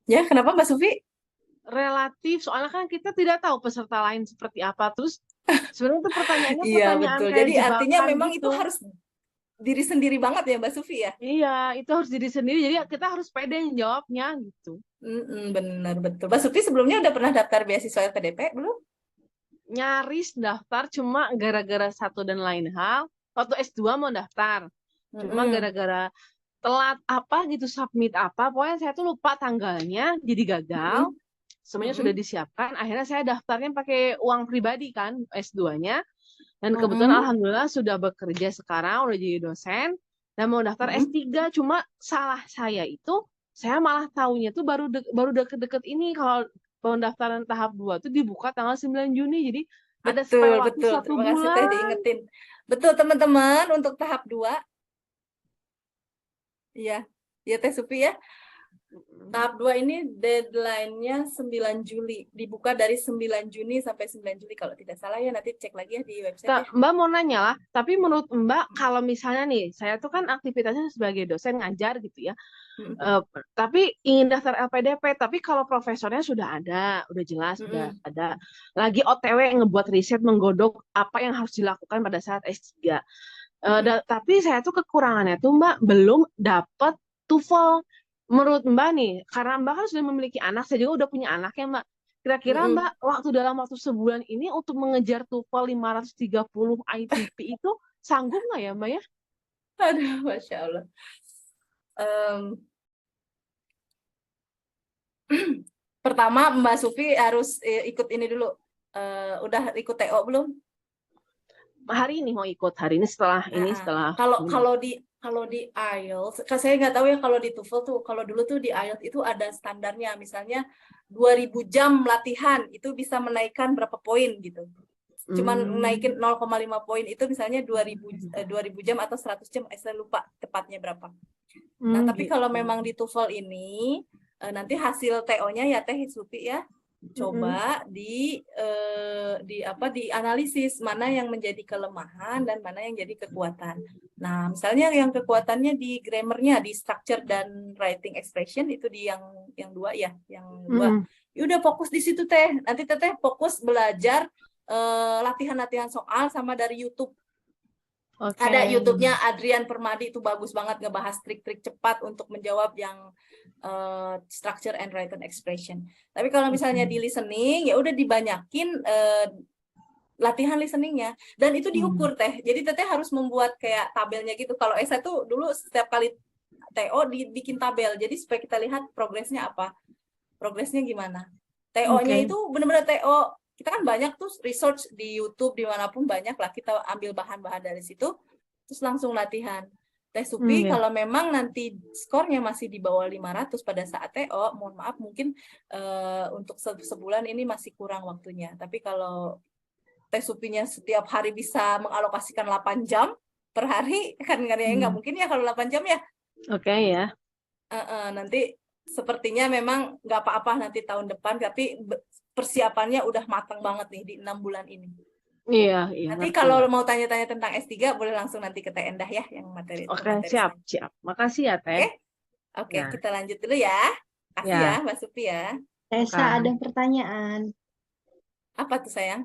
Ya, kenapa Mbak Sufi? Relatif, soalnya kan kita tidak tahu peserta lain seperti apa. Terus sebenarnya itu pertanyaannya Iya, pertanyaan betul. kayak Jadi artinya jebakan memang itu gitu. harus diri sendiri banget ya Mbak Sufi ya? Iya, itu harus diri sendiri. Jadi kita harus pede jawabnya gitu. Benar, betul. Mbak Sufi sebelumnya udah pernah daftar beasiswa LPDP belum? Nyaris daftar cuma gara-gara satu dan lain hal. Waktu S2 mau daftar. Cuma Mm-mm. gara-gara telat apa gitu submit apa. Pokoknya saya tuh lupa tanggalnya, jadi gagal. Mm-mm. Semuanya sudah Mm-mm. disiapkan. Akhirnya saya daftarnya pakai uang pribadi kan S2-nya. Dan kebetulan Mm-mm. alhamdulillah sudah bekerja sekarang, udah jadi dosen. Dan mau daftar Mm-mm. S3. Cuma salah saya itu, saya malah tahunya tuh baru deket-deket ini. Kalau pendaftaran tahap 2 tuh dibuka tanggal 9 Juni. Jadi ada Betul, spare waktu betul. satu Terima kasih Teh bulan. diingetin. Betul teman-teman untuk tahap 2. Iya. Ya Teh Sufi ya. Tahap 2 ini deadline-nya 9 Juli. Dibuka dari 9 Juni sampai 9 Juli kalau tidak salah ya. Nanti cek lagi ya di website ya. Mbak mau nanya lah, tapi menurut Mbak kalau misalnya nih, saya tuh kan aktivitasnya sebagai dosen ngajar gitu ya. Mm-mm. Eh, tapi ingin daftar LPDP, tapi kalau profesornya sudah ada, udah jelas, udah Mm-mm. ada. Lagi OTW ngebuat riset, menggodok apa yang harus dilakukan pada saat S3. Mm-mm. Tapi saya tuh kekurangannya tuh Mbak belum dapat TOEFL. Menurut Mbak nih, karena Mbak kan sudah memiliki anak, saya juga udah punya anak ya Mbak. Kira-kira Mbak Mm-mm. dalam waktu sebulan ini untuk mengejar TOEFL 530 ITP itu sanggup nggak ya Mbak ya? Aduh, Masya Allah. Em, Pertama Mbak Sufi harus ikut ini dulu. Udah ikut TO belum? Hari ini mau ikut, hari ini setelah Ah, ini ah. setelah Kalau ini. kalau di IELTS, saya nggak tahu ya kalau di TOEFL tuh. Kalau dulu tuh di IELTS itu ada standarnya, misalnya 2000 jam latihan itu bisa menaikkan berapa poin gitu. Cuman naikin Hmm. 0,5 poin itu misalnya 2000 jam atau 100 jam, saya lupa tepatnya berapa. Nah, Hmm, tapi kalau gitu. memang di TOEFL ini nanti hasil TO-nya ya Teh Supi ya, coba Mm-mm. di apa dianalisis mana yang menjadi kelemahan dan mana yang jadi kekuatan. Nah, misalnya yang kekuatannya di grammarnya, di structure dan writing expression itu di yang dua ya, yang dua. Mm-mm. Ya udah fokus di situ Teh. Nanti Teteh fokus belajar latihan-latihan soal sama dari YouTube. Oke. Ada YouTube-nya Adrian Permadi, itu bagus banget ngebahas trik-trik cepat untuk menjawab yang structure and written expression. Tapi kalau misalnya Oke. di listening ya udah dibanyakin latihan listeningnya dan itu Hmm. diukur Teh. Jadi Teteh harus membuat kayak tabelnya gitu. Kalau S1 dulu setiap kali TO dibikin tabel. Jadi supaya kita lihat progresnya apa. Progresnya gimana. TO-nya Oke. itu benar-benar TO. Kita kan banyak tuh research di YouTube dimanapun banyak lah, kita ambil bahan-bahan dari situ terus langsung latihan. Tes Hmm, Supi ya. kalau memang nanti skornya masih di bawah 500 pada saat TO, mohon maaf mungkin untuk sebulan ini masih kurang waktunya. Tapi kalau Tes Supinya setiap hari bisa mengalokasikan 8 jam per hari, kan nggak Hmm. mungkin ya kalau 8 jam ya. Oke ya. Nanti sepertinya memang nggak apa-apa nanti tahun depan, tapi persiapannya udah matang banget nih di 6 bulan ini. Iya, iya Nanti ngerti kalau Mbak. mau tanya-tanya tentang S3 boleh langsung nanti ke Teh Endah ya yang materi Oke, materi siap, selanjutnya. siap. Makasih ya, Teh. Oke? Oke, Ya, kita lanjut dulu ya. Kasih ya, ya, Mbak Supi ya. Tessa, ada kan. pertanyaan Apa tuh sayang?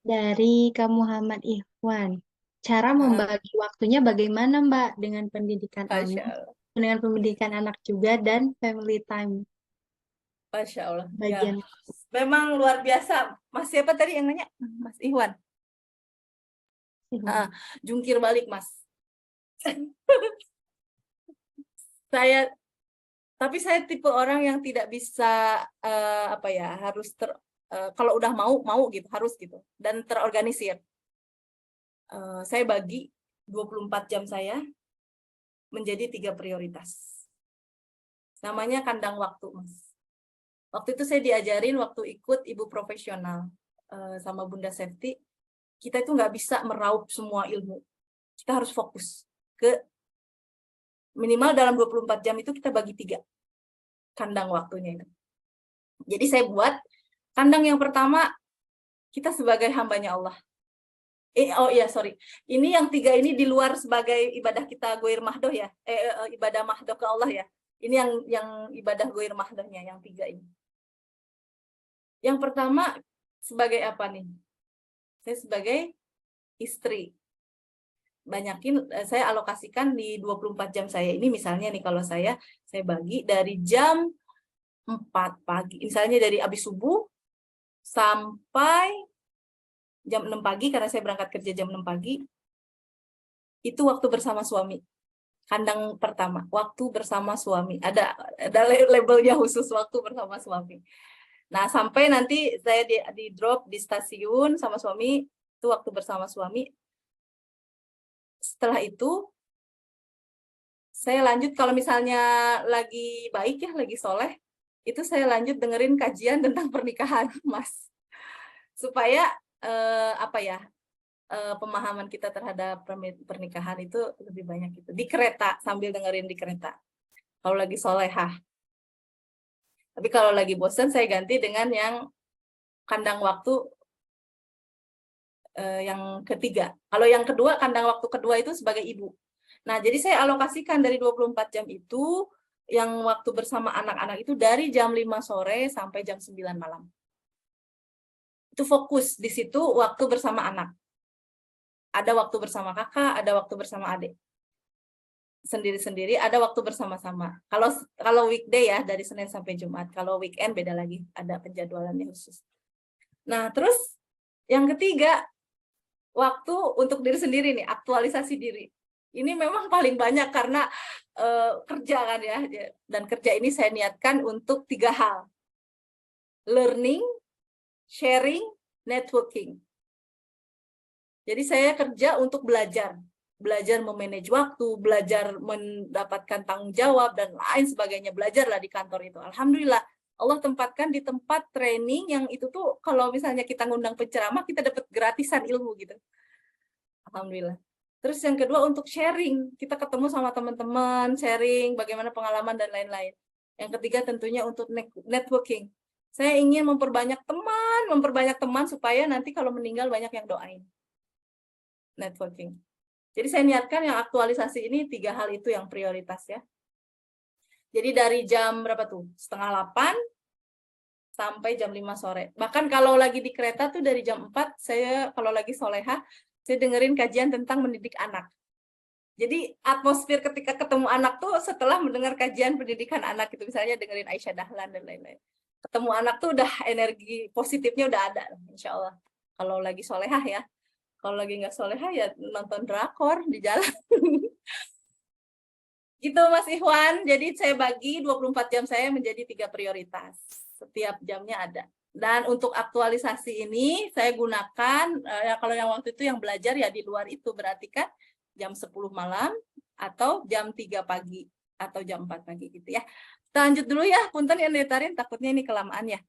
dari Kak Muhammad Ikhwan. Cara Heeh. membagi waktunya bagaimana, Mbak, dengan pendidikan Masya anak, Allah. dengan pendidikan anak juga dan family time Masya Allah. Ya, bagian memang luar biasa. Mas siapa tadi yang nanya? Mas Iwan. Ikhwan. Jungkir balik, Mas. Saya Tapi saya tipe orang yang tidak bisa apa ya, harus kalau udah mau gitu, harus gitu dan terorganisir. Saya bagi 24 jam saya menjadi 3 prioritas. Namanya kandang waktu, Mas. Waktu itu saya diajarin waktu ikut ibu profesional sama Bunda Safety, kita itu nggak bisa meraup semua ilmu. Kita harus fokus ke minimal dalam 24 jam itu kita bagi 3 kandang waktunya itu. Jadi saya buat kandang yang pertama, kita sebagai hambanya Allah. Oh iya, sorry. Ini yang 3 ini di luar sebagai ibadah kita goir mahdoh ya. Ibadah mahdoh ke Allah ya. Ini yang ibadah goir mahdahnya, yang 3 ini. Yang pertama, sebagai apa nih? Saya sebagai istri. Saya alokasikan di 24 jam saya ini, misalnya nih kalau saya bagi dari jam 4 pagi. Misalnya dari habis subuh sampai jam 6 pagi, karena saya berangkat kerja jam 6 pagi, itu waktu bersama suami. Kandang pertama, waktu bersama suami. Ada labelnya khusus, waktu bersama suami. Nah, sampai nanti saya di drop di stasiun sama suami, itu waktu bersama suami. Setelah itu, saya lanjut, kalau misalnya lagi baik ya, lagi soleh, itu saya lanjut dengerin kajian tentang pernikahan, Mas. Supaya pemahaman kita terhadap pernikahan itu lebih banyak gitu. Di kereta, sambil dengerin di kereta. Kalau lagi solehah. Tapi kalau lagi bosan, saya ganti dengan yang kandang waktu yang ketiga. Kalau yang kedua, kandang waktu kedua itu sebagai ibu. Nah, jadi saya alokasikan dari 24 jam itu, yang waktu bersama anak-anak itu dari jam 5 sore sampai jam 9 malam. Itu fokus di situ waktu bersama anak. Ada waktu bersama kakak, ada waktu bersama adik. Sendiri-sendiri, ada waktu bersama-sama. Kalau weekday ya, dari Senin sampai Jumat. Kalau weekend beda lagi, ada penjadwalannya khusus. Nah, terus yang ketiga, waktu untuk diri sendiri nih, aktualisasi diri. Ini memang paling banyak karena kerja kan ya. Dan kerja ini saya niatkan untuk 3 hal. Learning, sharing, networking. Jadi saya kerja untuk belajar memanage waktu, belajar mendapatkan tanggung jawab, dan lain sebagainya. Belajarlah di kantor itu. Alhamdulillah, Allah tempatkan di tempat training yang itu tuh, kalau misalnya kita ngundang penceramah, kita dapat gratisan ilmu gitu. Alhamdulillah. Terus yang kedua untuk sharing. Kita ketemu sama teman-teman, sharing bagaimana pengalaman dan lain-lain. Yang ketiga tentunya untuk networking. Saya ingin memperbanyak teman supaya nanti kalau meninggal banyak yang doain. Networking. Jadi saya niatkan yang aktualisasi ini 3 hal itu yang prioritas ya. Jadi dari jam berapa tuh? 7:30 sampai jam 5 sore. Bahkan kalau lagi di kereta tuh dari jam 4, saya kalau lagi solehah, saya dengerin kajian tentang mendidik anak. Jadi atmosfer ketika ketemu anak tuh setelah mendengar kajian pendidikan anak itu, misalnya dengerin Aisyah Dahlan dan lain-lain. Ketemu anak tuh udah energi positifnya udah ada, insya Allah. Kalau lagi solehah ya. Kalau lagi nggak solehah ya nonton drakor di jalan. Gitu Mas Ikhwan. Jadi saya bagi 24 jam saya menjadi 3 prioritas. Setiap jamnya ada. Dan untuk aktualisasi ini saya gunakan, kalau yang waktu itu yang belajar ya di luar itu, berarti kan jam 10 malam atau jam 3 pagi atau jam 4 pagi gitu ya. Kita lanjut dulu ya, punten yang ditarin, takutnya ini kelamaan ya.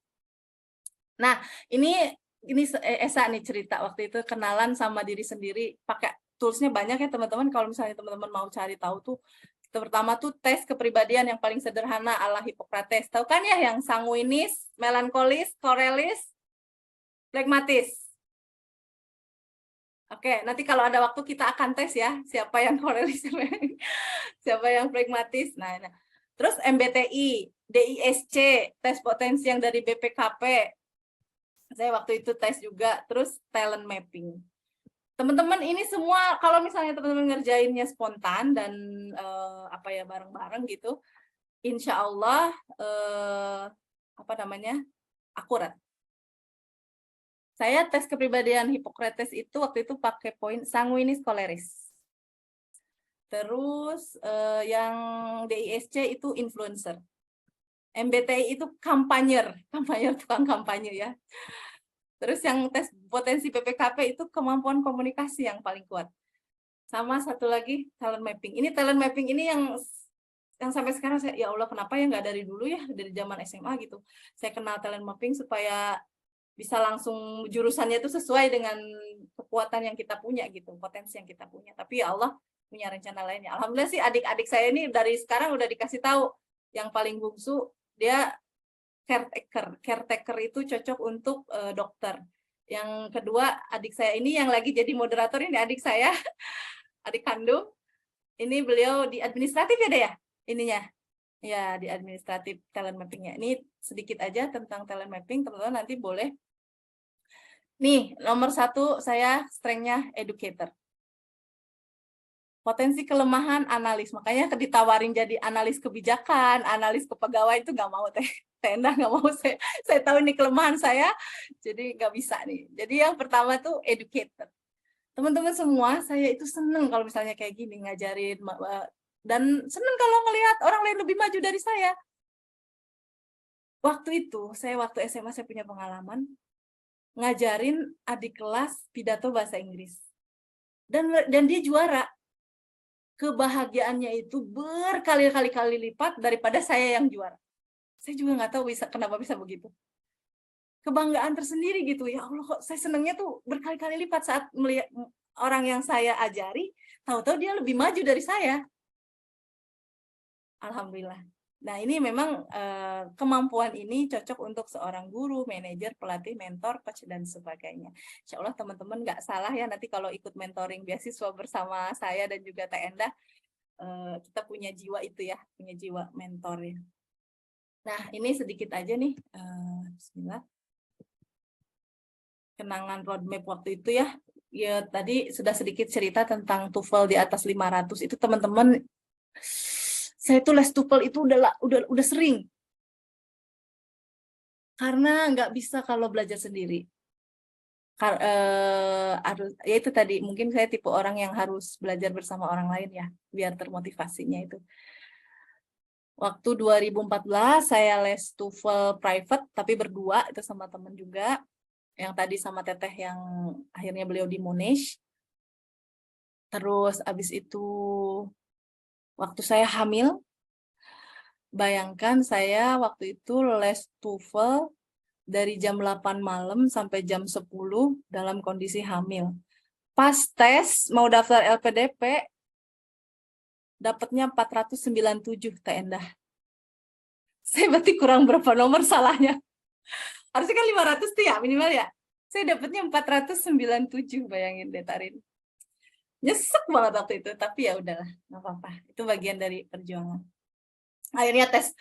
Nah, ini Esa nih cerita waktu itu kenalan sama diri sendiri, pakai toolsnya banyak ya teman-teman. Kalau misalnya teman-teman mau cari tahu tuh, pertama tuh tes kepribadian yang paling sederhana ala Hippocrates. Tahu kan ya, yang sanguinis, melankolis, korelis, flegmatis. Oke, nanti kalau ada waktu kita akan tes ya, siapa yang korelis, siapa yang flegmatis. Nah, terus MBTI, DISC, tes potensi yang dari BPKP. Saya waktu itu tes juga, terus talent mapping. Teman-teman ini semua kalau misalnya teman-teman ngerjainnya spontan dan bareng-bareng gitu, insya Allah akurat. Saya tes kepribadian Hippocrates itu waktu itu pakai poin sanguinis koleris. Terus yang DISC itu influencer. MBTI itu kampanyer tukang kampanye ya. Terus yang tes potensi PPKP itu kemampuan komunikasi yang paling kuat. Sama satu lagi talent mapping. Ini talent mapping ini yang sampai sekarang saya, ya Allah kenapa ya nggak dari dulu ya, dari zaman SMA gitu. Saya kenal talent mapping supaya bisa langsung jurusannya itu sesuai dengan kekuatan yang kita punya gitu, potensi yang kita punya. Tapi ya Allah punya rencana lainnya. Alhamdulillah sih adik-adik saya ini dari sekarang udah dikasih tahu. Yang paling bungsu dia caretaker itu cocok untuk dokter. Yang kedua adik saya ini yang lagi jadi moderator ini adik saya, adik kandung. Ini beliau di administratif ya deh ya ininya. Ya, di administratif talent mapping-nya. Ini sedikit aja tentang talent mapping, teman-teman nanti boleh. Nih, nomor 1 saya strength-nya educator. Potensi kelemahan analis, makanya ditawarin jadi analis kebijakan, analis kepegawaian itu nggak mau Teh Endah, nggak mau. Saya tahu ini kelemahan saya, jadi nggak bisa nih. Jadi yang pertama tuh educator. Teman-teman semua, saya itu seneng kalau misalnya kayak gini ngajarin, dan seneng kalau ngelihat orang lain lebih maju dari saya. Waktu itu, waktu SMA saya punya pengalaman ngajarin adik kelas pidato bahasa Inggris. Dan dia juara. Kebahagiaannya itu berkali-kali lipat daripada saya yang juara. Saya juga nggak tahu kenapa bisa begitu. Kebanggaan tersendiri gitu, ya Allah kok saya senangnya tuh berkali-kali lipat saat melihat orang yang saya ajari, tahu-tahu dia lebih maju dari saya. Alhamdulillah. Nah ini memang kemampuan ini cocok untuk seorang guru, manajer, pelatih, mentor, coach, dan sebagainya. Insya Allah teman-teman nggak salah ya nanti kalau ikut mentoring beasiswa bersama saya dan juga Teh Endah, kita punya jiwa itu ya, punya jiwa mentor ya. Nah ini sedikit aja nih, bismillah. Kenangan roadmap waktu itu ya. Ya tadi sudah sedikit cerita tentang TOEFL di atas 500 itu teman-teman. Saya tuh les TOEFL itu udah sering. Karena nggak bisa kalau belajar sendiri. Ya itu tadi, mungkin saya tipe orang yang harus belajar bersama orang lain ya, biar termotivasinya itu. Waktu 2014 saya les TOEFL private, tapi berdua, itu sama teman juga. Yang tadi sama Teteh yang akhirnya beliau di Monash. Terus abis itu waktu saya hamil, bayangkan saya waktu itu les TOEFL dari jam 8 malam sampai jam 10 dalam kondisi hamil. Pas tes mau daftar LPDP, dapatnya 497 Teh Endah. Saya berarti kurang berapa nomor salahnya. Harusnya kan 500 tuh ya minimal ya. Saya dapatnya 497, bayangin deh Tarin. Nyesek banget waktu itu, tapi ya udahlah, nggak apa-apa. Itu bagian dari perjuangan. Akhirnya tes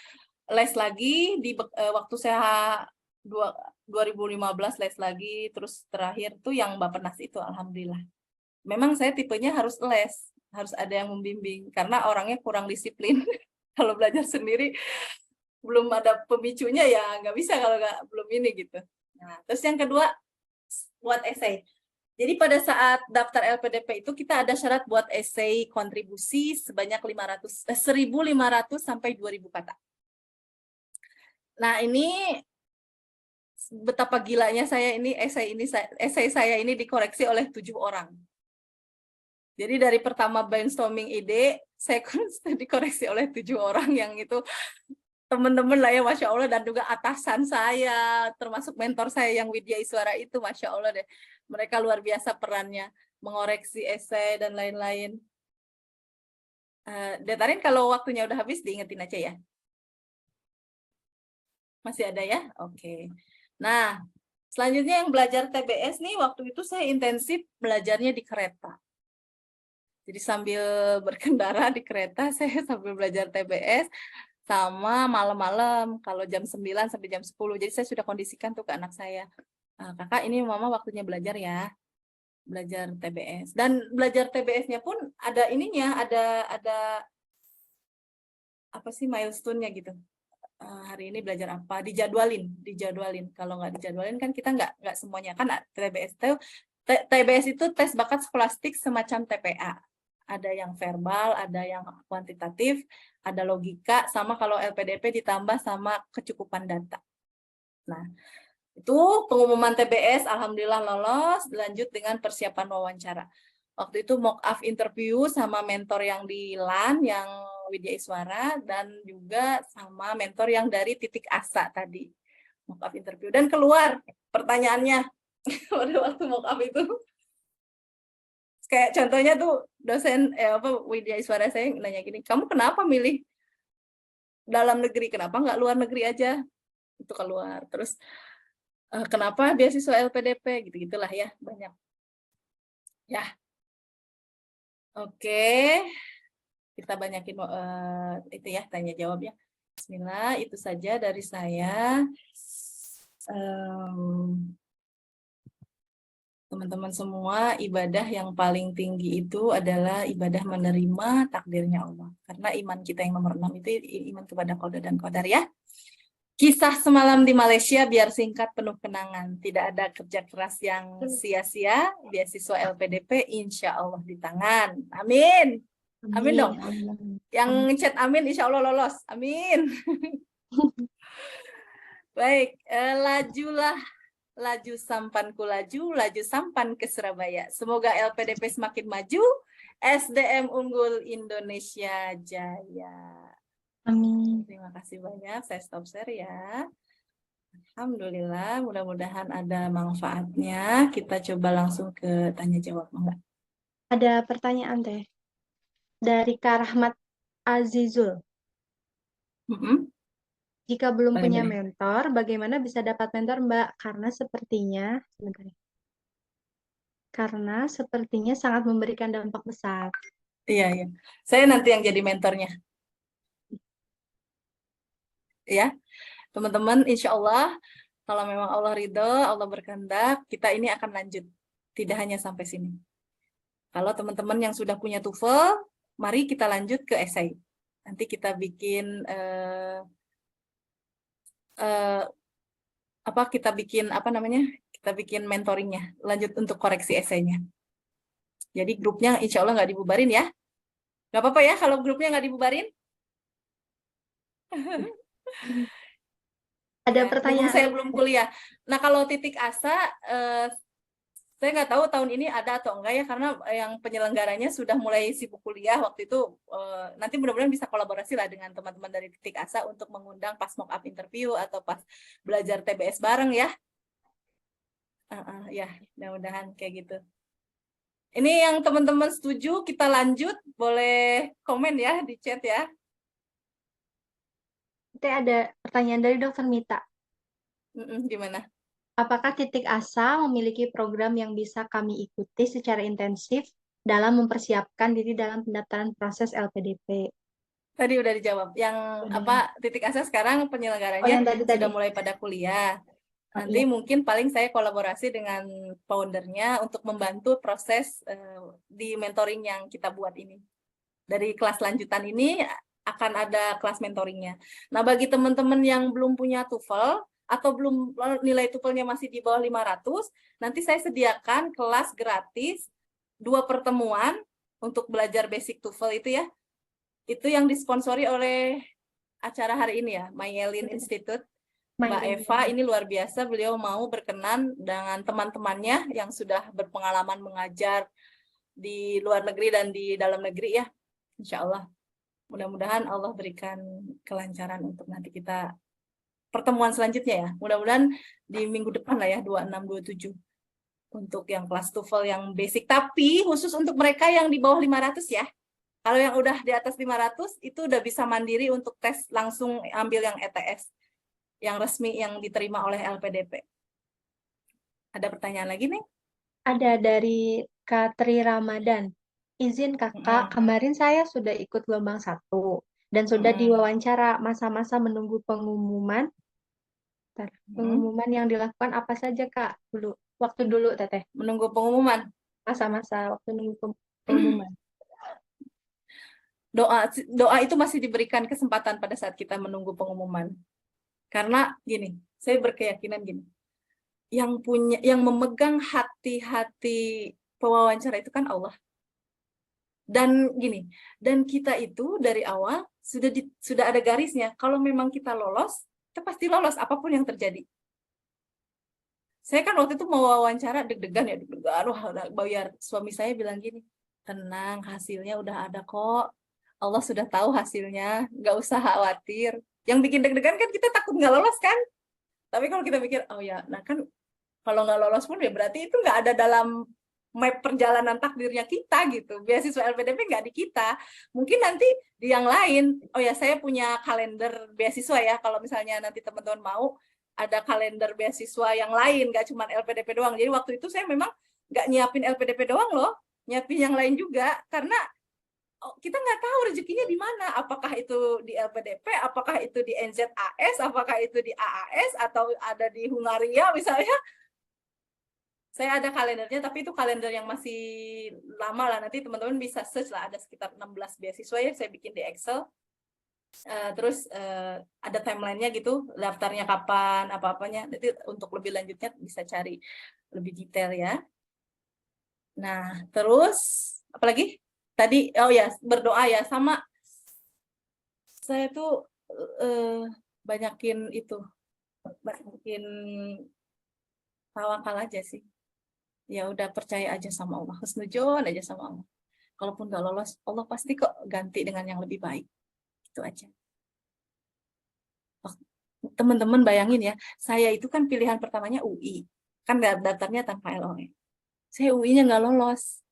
les lagi di waktu saya 2015 les lagi, terus terakhir tuh yang Bappenas itu, alhamdulillah. Memang saya tipenya harus les, harus ada yang membimbing karena orangnya kurang disiplin. Kalau belajar sendiri belum ada pemicunya ya nggak bisa kalau belum ini gitu. Nah, terus yang kedua buat esai. Jadi pada saat daftar LPDP itu kita ada syarat buat esai kontribusi sebanyak 1.500 sampai 2.000 kata. Nah, ini betapa gilanya saya ini esai saya ini dikoreksi oleh 7 orang. Jadi dari pertama brainstorming ide, saya dikoreksi oleh 7 orang yang itu teman-teman lah ya, Masya Allah, dan juga atasan saya, termasuk mentor saya yang Widya Iswara itu, Masya Allah deh. Mereka luar biasa perannya, mengoreksi esai dan lain-lain. Detarin kalau waktunya udah habis, diingetin aja ya. Masih ada ya? Oke. Nah, selanjutnya yang belajar TBS nih, waktu itu saya intensif belajarnya di kereta. Jadi sambil berkendara di kereta, saya sambil belajar TBS, sama malam-malam kalau jam 9 sampai jam 10. Jadi saya sudah kondisikan tuh ke anak saya. Kakak, ini mama waktunya belajar ya. Belajar TBS. Dan belajar TBS-nya pun ada ininya, ada apa sih milestone-nya gitu. Hari ini belajar apa? Dijadwalin. Kalau nggak dijadwalin kan kita nggak semuanya kan TBS itu tes bakat skolastik semacam TPA. Ada yang verbal, ada yang kuantitatif, ada logika, sama kalau LPDP ditambah sama kecukupan data. Nah, itu pengumuman TBS, alhamdulillah lolos, lanjut dengan persiapan wawancara. Waktu itu mock-up interview sama mentor yang di LAN, yang Widya Iswara, dan juga sama mentor yang dari Titik Asa tadi. Mock-up interview. Dan keluar pertanyaannya pada waktu mock-up itu. Kayak contohnya tuh dosen Widya Iswara saya nanya gini, kamu kenapa milih dalam negeri, kenapa nggak luar negeri aja? Itu keluar. Terus kenapa beasiswa LPDP, gitu-gitulah ya, banyak. Ya, oke, kita banyakin itu ya tanya jawab ya. Bismillah, itu saja dari saya. Teman-teman semua, ibadah yang paling tinggi itu adalah ibadah menerima takdirnya Allah. Karena iman kita yang nomor 6 itu iman kepada qada dan qadar ya. Kisah semalam di Malaysia biar singkat penuh kenangan. Tidak ada kerja keras yang sia-sia. Beasiswa LPDP insya Allah di tangan. Amin. Amin dong. Amin. Yang chat amin insya Allah lolos. Amin. Baik, laju sampanku laju sampan ke Surabaya. Semoga LPDP semakin maju, SDM unggul Indonesia Jaya. Amin. Terima kasih banyak, saya stop share ya. Alhamdulillah, mudah-mudahan ada manfaatnya. Kita coba langsung ke tanya jawab, enggak? Ada pertanyaan Teh dari Kak Rahmat Azizul. Jika belum Boleh, punya boleh. mentor, bagaimana bisa dapat mentor, Mbak? Karena sepertinya sangat memberikan dampak besar. Iya, iya. Saya nanti yang jadi mentornya. Ya, teman-teman, insya Allah, kalau memang Allah ridho, Allah berkehendak, kita ini akan lanjut. Tidak hanya sampai sini. Kalau teman-teman yang sudah punya TOEFL, mari kita lanjut ke essay. Nanti kita bikin kita bikin mentoringnya, lanjut untuk koreksi esainya. Jadi grupnya insya Allah nggak dibubarin ya. Nggak apa-apa ya kalau grupnya nggak dibubarin. Ada Ya, pertanyaan. mumpung saya belum kuliah. Nah kalau titik asa, saya nggak tahu tahun ini ada atau enggak ya, karena yang penyelenggaranya sudah mulai sibuk kuliah waktu itu. Nanti mudah-mudahan bisa kolaborasi lah dengan teman-teman dari titik asa untuk mengundang pas mock up interview atau pas belajar TBS bareng ya. Ya, mudah-mudahan kayak gitu. Ini yang teman-teman setuju, kita lanjut. Boleh komen ya di chat ya. Nanti ada pertanyaan dari Dr. Mita. Gimana? Apakah titik asa memiliki program yang bisa kami ikuti secara intensif dalam mempersiapkan diri dalam pendaftaran proses LPDP? Tadi udah dijawab. Yang titik asa sekarang penyelenggaranya yang tadi. sudah mulai pada kuliah. Nanti mungkin paling saya kolaborasi dengan foundernya untuk membantu proses di mentoring yang kita buat ini. Dari kelas lanjutan ini akan ada kelas mentoringnya. Nah, bagi teman-teman yang belum punya TOEFL atau belum nilai TOEFL-nya masih di bawah 500, nanti saya sediakan kelas gratis 2 pertemuan untuk belajar basic TOEFL itu ya. Itu yang disponsori oleh acara hari ini ya, Mayelin Institute. Mbak Eva ini luar biasa, beliau mau berkenan dengan teman-temannya yang sudah berpengalaman mengajar di luar negeri dan di dalam negeri ya. Insya Allah. Mudah-mudahan Allah berikan kelancaran untuk nanti kita pertemuan selanjutnya ya. Mudah-mudahan di minggu depan lah ya, 26, 27. Untuk yang kelas TOEFL yang basic. Tapi khusus untuk mereka yang di bawah 500 ya. Kalau yang udah di atas 500, itu udah bisa mandiri untuk tes langsung ambil yang ETS. Yang resmi yang diterima oleh LPDP. Ada pertanyaan lagi nih? Ada dari Katri Ramadan. Izin kakak, kemarin saya sudah ikut gelombang 1 dan sudah diwawancara. Masa-masa menunggu pengumuman. Pengumuman yang dilakukan apa saja kak? Waktu dulu teteh. Menunggu pengumuman. Masa-masa waktu menunggu pengumuman. Doa itu masih diberikan kesempatan pada saat kita menunggu pengumuman. Karena gini, saya berkeyakinan gini. Yang memegang hati-hati pewawancara itu kan Allah. Dan gini, dan kita itu dari awal sudah ada garisnya. Kalau memang kita lolos, kita pasti lolos apapun yang terjadi. Saya kan waktu itu mau wawancara deg-degan. Wah, bayar. Suami saya bilang gini, tenang, hasilnya udah ada kok. Allah sudah tahu hasilnya, nggak usah khawatir. Yang bikin deg-degan kan kita takut nggak lolos kan? Tapi kalau kita pikir, oh ya, nah kan kalau nggak lolos pun ya berarti itu nggak ada dalam map perjalanan takdirnya kita gitu. Beasiswa LPDP nggak di kita. Mungkin nanti di yang lain, oh ya saya punya kalender beasiswa ya, kalau misalnya nanti teman-teman mau, ada kalender beasiswa yang lain, nggak cuma LPDP doang. Jadi waktu itu saya memang nggak nyiapin LPDP doang loh, nyiapin yang lain juga, karena kita nggak tahu rezekinya di mana. Apakah itu di LPDP, apakah itu di NZAS, apakah itu di AAS, atau ada di Hungaria misalnya. Saya ada kalendernya, tapi itu kalender yang masih lama lah. Nanti teman-teman bisa search lah, ada sekitar 16 beasiswa ya, saya bikin di Excel. Terus ada timelinenya gitu, daftarnya kapan, apa-apanya. Nanti untuk lebih lanjutnya bisa cari lebih detail ya. Nah, terus apalagi? Tadi, oh ya, berdoa ya. Sama saya tuh banyakin tawakal aja sih. Ya udah percaya aja sama Allah, husnudzon aja sama Allah. Kalaupun nggak lolos, Allah pasti kok ganti dengan yang lebih baik. Itu aja. Teman-teman bayangin ya, saya itu kan pilihan pertamanya UI. Kan daftarnya tanpa LOE. Saya UI-nya nggak lolos.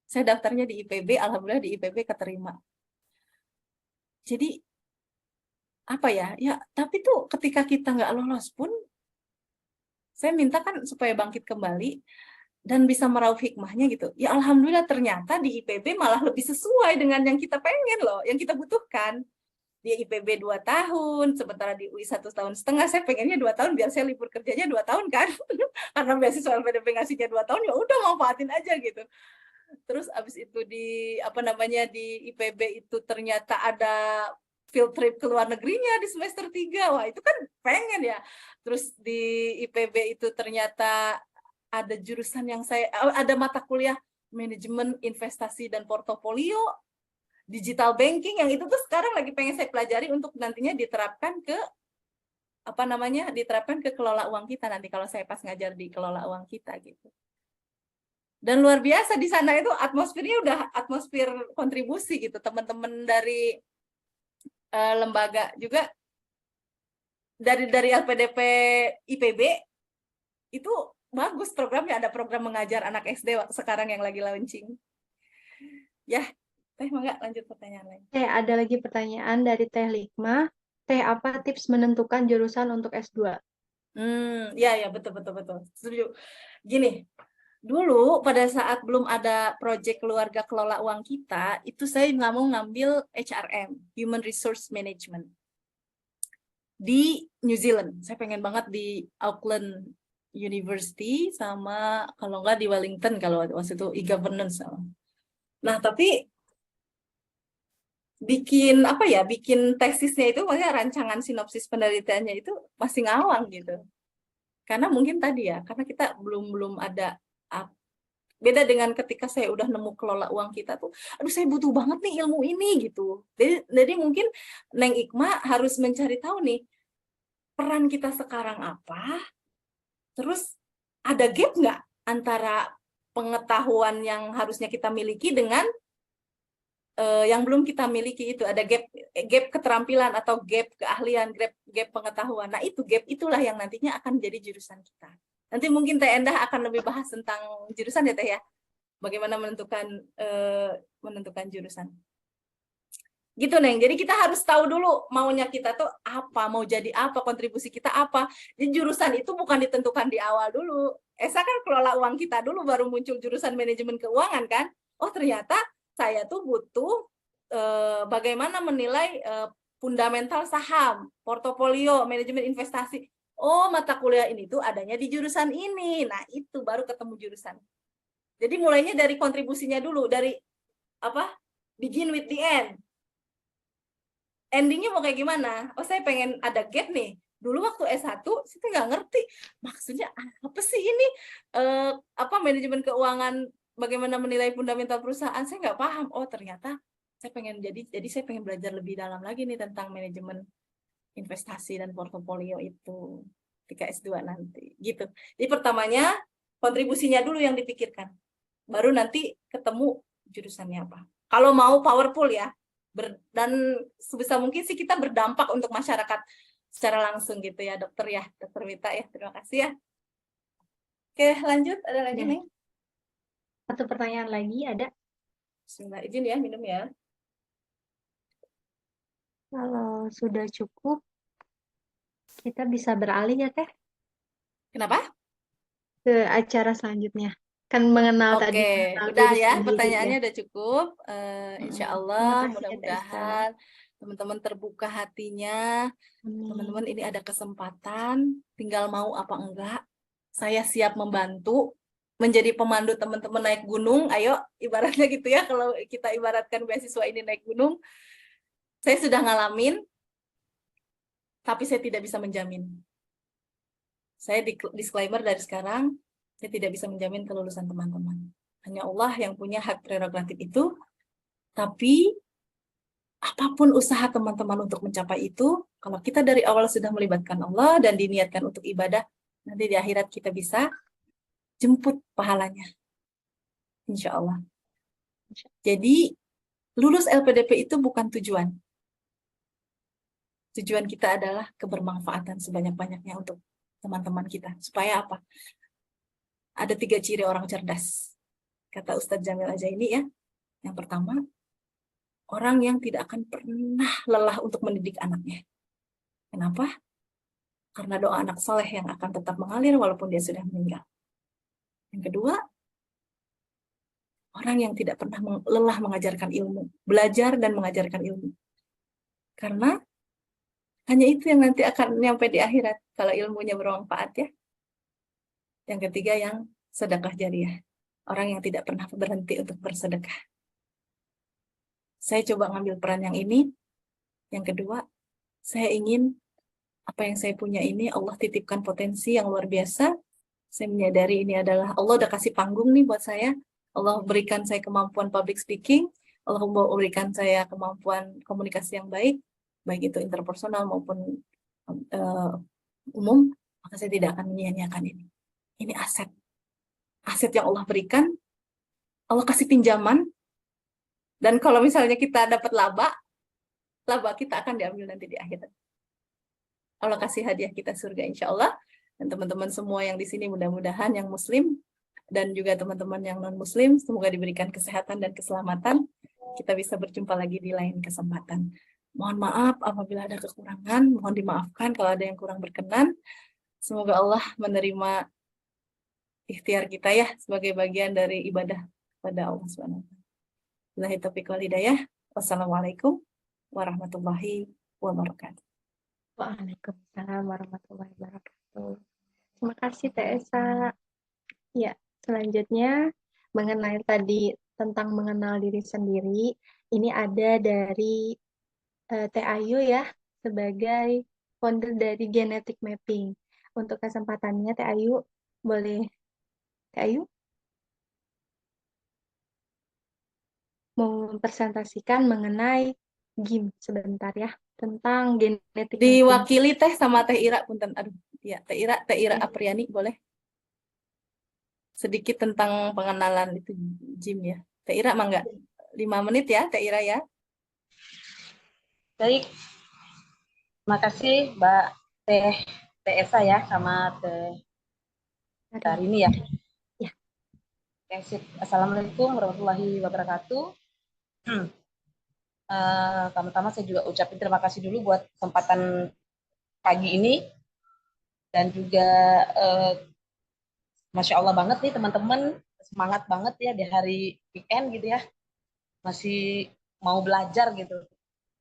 Saya daftarnya di IPB, alhamdulillah di IPB keterima. Jadi, apa ya? Ya, tapi tuh ketika kita nggak lolos pun, saya minta kan supaya bangkit kembali, dan bisa meraup hikmahnya gitu. Ya alhamdulillah ternyata di IPB malah lebih sesuai dengan yang kita pengen loh, yang kita butuhkan. Di IPB 2 tahun, sementara di UI 1,5 tahun, saya pengennya 2 tahun biar saya libur kerjanya 2 tahun kan. Karena beasiswa LPDP ngasihnya 2 tahun, ya udah manfaatin aja gitu. Terus abis itu di IPB itu ternyata ada field trip ke luar negerinya di semester 3. Wah, itu kan pengen ya. Terus di IPB itu ternyata ada jurusan yang ada mata kuliah manajemen investasi dan portofolio, digital banking, yang itu tuh sekarang lagi pengen saya pelajari untuk nantinya diterapkan ke kelola uang kita nanti kalau saya pas ngajar di kelola uang kita gitu. Dan luar biasa di sana itu atmosfernya udah atmosfer kontribusi gitu. Teman-teman dari lembaga juga dari LPDP IPB itu bagus programnya, ada program mengajar anak SD sekarang yang lagi launching. Ya, Teh mangga lanjut pertanyaan lain. Ada lagi pertanyaan dari Teh Likma. Teh, apa tips menentukan jurusan untuk S2? Ya betul. Setuju. Gini, dulu pada saat belum ada proyek keluarga kelola uang kita, itu saya nggak mau ngambil HRM, Human Resource Management, di New Zealand. Saya pengen banget di Auckland University, sama kalau nggak di Wellington kalau waktu itu e-governance. Nah, tapi bikin tesisnya itu, maksudnya rancangan sinopsis penelitiannya itu masih ngawang gitu. Karena mungkin tadi ya, karena kita belum ada, beda dengan ketika saya udah nemu kelola uang kita tuh, aduh saya butuh banget nih ilmu ini gitu. Jadi mungkin Neng Ikma harus mencari tahu nih, peran kita sekarang apa, terus ada gap nggak antara pengetahuan yang harusnya kita miliki dengan yang belum kita miliki. Itu ada gap keterampilan atau gap keahlian, gap pengetahuan. Nah, itu gap itulah yang nantinya akan jadi jurusan kita. Nanti mungkin Teh Endah akan lebih bahas tentang jurusan ya Teh ya. Bagaimana menentukan jurusan. Gitu Neng. Jadi kita harus tahu dulu maunya kita tuh apa, mau jadi apa, kontribusi kita apa. Jadi jurusan itu bukan ditentukan di awal dulu. Esa kan kelola uang kita dulu, baru muncul jurusan manajemen keuangan kan. Oh ternyata saya tuh butuh bagaimana menilai fundamental saham, portofolio, manajemen investasi. Oh, mata kuliah ini tuh adanya di jurusan ini. Nah, itu baru ketemu jurusan. Jadi mulainya dari kontribusinya dulu, dari begin with the end. Endingnya mau kayak gimana? Oh, saya pengen ada gap nih. Dulu waktu S1, saya nggak ngerti maksudnya apa sih ini, manajemen keuangan, bagaimana menilai fundamental perusahaan, saya nggak paham. Oh, ternyata saya pengen jadi saya pengen belajar lebih dalam lagi nih tentang manajemen investasi dan portofolio itu ketika S2 nanti. Gitu. Jadi pertamanya kontribusinya dulu yang dipikirkan. Baru nanti ketemu jurusannya apa. Kalau mau powerful ya, dan sebisa mungkin sih kita berdampak untuk masyarakat secara langsung gitu ya, Dokter Wita ya. Terima kasih ya. Oke, lanjut. Ada lagi nih? Satu pertanyaan lagi ada. Bismillah, izin ya, minum ya. Kalau sudah cukup, kita bisa beralih ya Teh? Kenapa? Ke acara selanjutnya. Kan mengenal tadi, Oke, mengenal udah diri ya, sendiri pertanyaannya ya. udah cukup. Insya Allah, Terima kasih ya Teh Esa. mudah-mudahan teman-teman terbuka hatinya. Teman-teman, Amin. ini ada kesempatan, tinggal mau apa enggak. Saya siap membantu menjadi pemandu teman-teman naik gunung. Ayo, ibaratnya gitu ya, kalau kita ibaratkan beasiswa ini naik gunung. Saya sudah ngalamin, tapi saya tidak bisa menjamin. Saya disclaimer dari sekarang, saya tidak bisa menjamin kelulusan teman-teman. Hanya Allah yang punya hak prerogatif itu, tapi apapun usaha teman-teman untuk mencapai itu, kalau kita dari awal sudah melibatkan Allah dan diniatkan untuk ibadah, nanti di akhirat kita bisa jemput pahalanya. Insya Allah. Jadi, lulus LPDP itu bukan tujuan. Tujuan kita adalah kebermanfaatan sebanyak-banyaknya untuk teman-teman kita. Supaya apa? Ada 3 ciri orang cerdas. Kata Ustadz Jamil Ajaini ya. Yang pertama, orang yang tidak akan pernah lelah untuk mendidik anaknya. Kenapa? Karena doa anak soleh yang akan tetap mengalir walaupun dia sudah meninggal. Yang kedua, orang yang tidak pernah lelah mengajarkan ilmu. Belajar dan mengajarkan ilmu. Karena hanya itu yang nanti akan nyampe di akhirat. Kalau ilmunya bermanfaat ya. Yang ketiga, yang sedekah jariah. Orang yang tidak pernah berhenti untuk bersedekah. Saya coba ngambil peran yang ini. Yang kedua, saya ingin apa yang saya punya ini, Allah titipkan potensi yang luar biasa. Saya menyadari ini adalah Allah udah kasih panggung nih buat saya. Allah berikan saya kemampuan public speaking. Allah berikan saya kemampuan komunikasi yang baik itu interpersonal maupun umum. Maka saya tidak akan menyia-nyiakan ini. Ini aset. Aset yang Allah berikan. Allah kasih pinjaman. Dan kalau misalnya kita dapat laba kita akan diambil nanti di akhirat. Allah kasih hadiah kita surga insya Allah. Dan teman-teman semua yang di sini mudah-mudahan yang muslim dan juga teman-teman yang non-muslim semoga diberikan kesehatan dan keselamatan. Kita bisa berjumpa lagi di lain kesempatan. Mohon maaf apabila ada kekurangan, mohon dimaafkan kalau ada yang kurang berkenan. Semoga Allah menerima ikhtiar kita ya sebagai bagian dari ibadah pada Allah SWT. Billahi taufiq wal hidayah. Wassalamualaikum warahmatullahi wabarakatuh. Waalaikumsalam warahmatullahi wabarakatuh. Terima kasih Teh Esa. Ya, selanjutnya mengenai tadi tentang mengenal diri sendiri, ini ada dari Teh Ayu ya, sebagai founder dari Genetic Mapping. Untuk kesempatannya Teh Ayu, boleh Teh Ayu mau mempresentasikan mengenai GIM sebentar ya, tentang genetic mapping. Diwakili Teh sama Teh Ira, punten. Aduh, ya Teh Ira Apriani boleh sedikit tentang pengenalan itu GIM ya. Teh Ira mangga 5 menit ya Teh Ira ya. Baik, terima kasih Mbak Teh Esa ya sama Teh Tarini ya. Ya. Assalamualaikum warahmatullahi wabarakatuh. Pertama-tama saya juga ucapin terima kasih dulu buat kesempatan pagi ini dan juga Masya Allah banget nih teman-teman, semangat banget ya di hari weekend gitu ya, masih mau belajar gitu,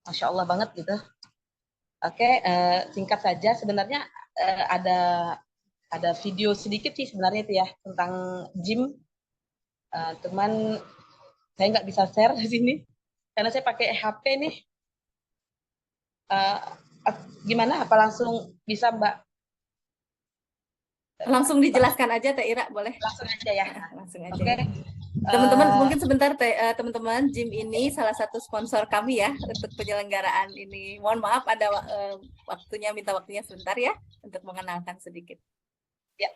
Masya Allah banget gitu. Oke, singkat saja sebenarnya ada video sedikit sih sebenarnya itu ya tentang gym, cuman saya nggak bisa share di sini karena saya pakai HP nih. Gimana? Apa langsung bisa Mbak? Langsung dijelaskan aja Teh Ira boleh? Langsung aja ya. Langsung aja. Oke. Ya. Teman-teman mungkin sebentar teman-teman, GIM ini salah satu sponsor kami ya untuk penyelenggaraan ini. Mohon maaf ada minta waktunya sebentar ya untuk mengenalkan sedikit. Ya.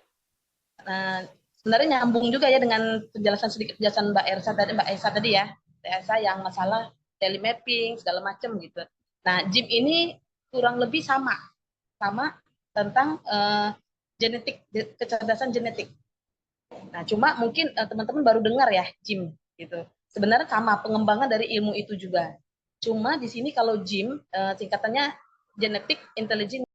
Sebenarnya nyambung juga ya dengan penjelasan Mbak Esa tadi ya. Mbak Esa yang masalah daily mapping segala macam gitu. Nah, GIM ini kurang lebih sama tentang genetik, kecerdasan genetik. Nah, cuma mungkin teman-teman baru dengar ya GIM gitu. Sebenarnya sama pengembangan dari ilmu itu juga. Cuma di sini kalau GIM singkatannya Genetic Intelligence